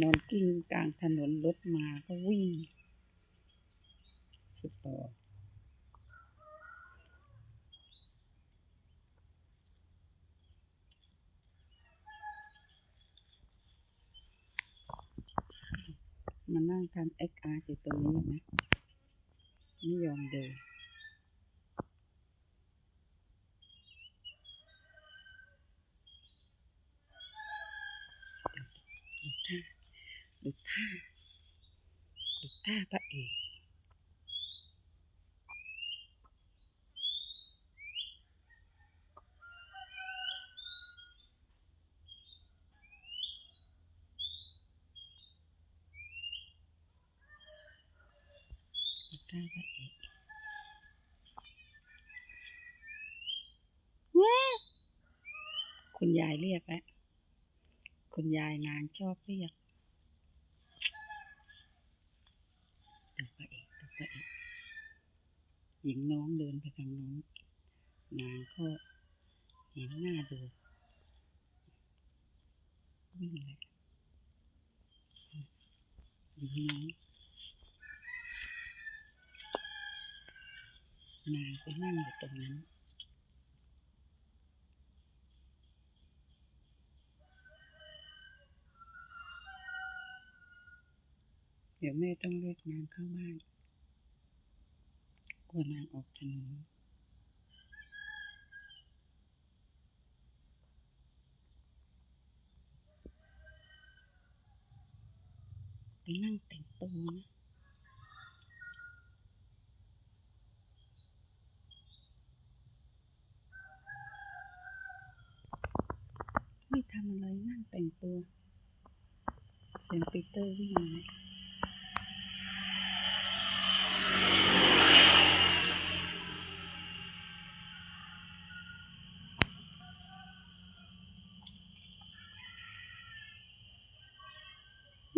นอนกิ้งกลางถนนรถมาก็วิ่งสุดต่อมานั่งทำXRอยู่ตรงนี้นะไม่ยอมเดินดูท่าพระเอกคุณยายเรียกแล้วคุณยายนางชอบเรียกดูพระเอกหญิงน้องเดินไปทางโน้นนางก็เห็นหน้าดูวิ่งเลยหญิงน้องนางไปนั่งอยู่ตรงนั้นเดี๋ยวแม่ต้องเรียกนางเข้าบ้านกลัวนางออกถนนไปนั่งแต่งตัวนะไม่ทำอะไรนั่งแต่งตัวเห็นปีเตอร์วิ่งมา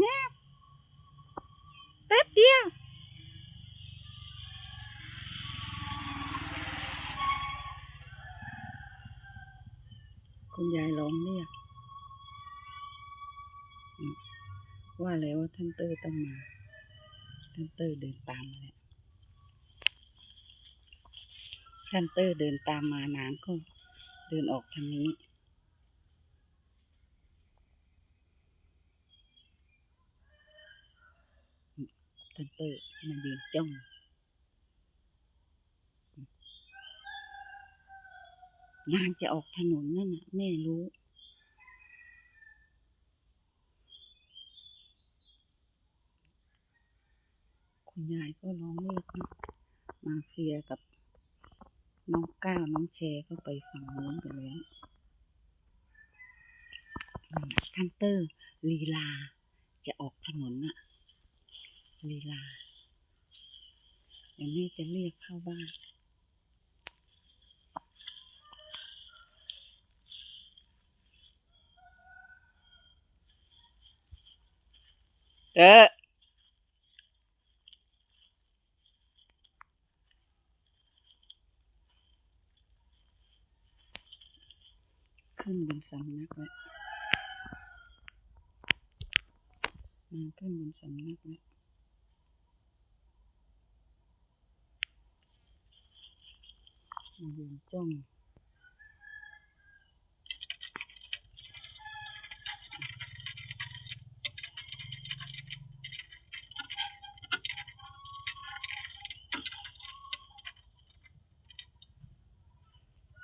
เนี่ยแป๊บเดียวคุณยายร้องเรียกว่าแล้วว่าท่านเตอร์ต้องมาท่านเตอร์เดินตามมาแล้วท่านเตอร์เดินตามมานางก็เดินออกทางนี้ท่านเตอร์มายืนจ้องนางจะออกถนนนั่นน่ะแม่รู้คุณยายก็ร้องเรียกนะมาเฟียกับน้องก้าวน้องแชร์ก็ไปฝั่งโน้นกันแล้วท่านเตอร์ลีลาจะออกถนนน่ะลีลาเดี๋ยวแม่จะเรียกเข้าบ้านขึ้นบนสำนักแล้วขึ้นบนสำนักแล้วมายืนจ้อง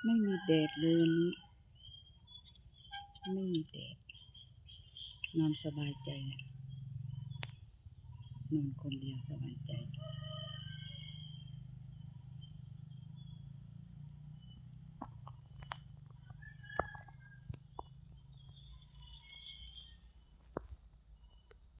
ไม่มีแดดเลยวันนี้ไม่มีแดดนอนสบายใจนอนคนเดียวสบายใจ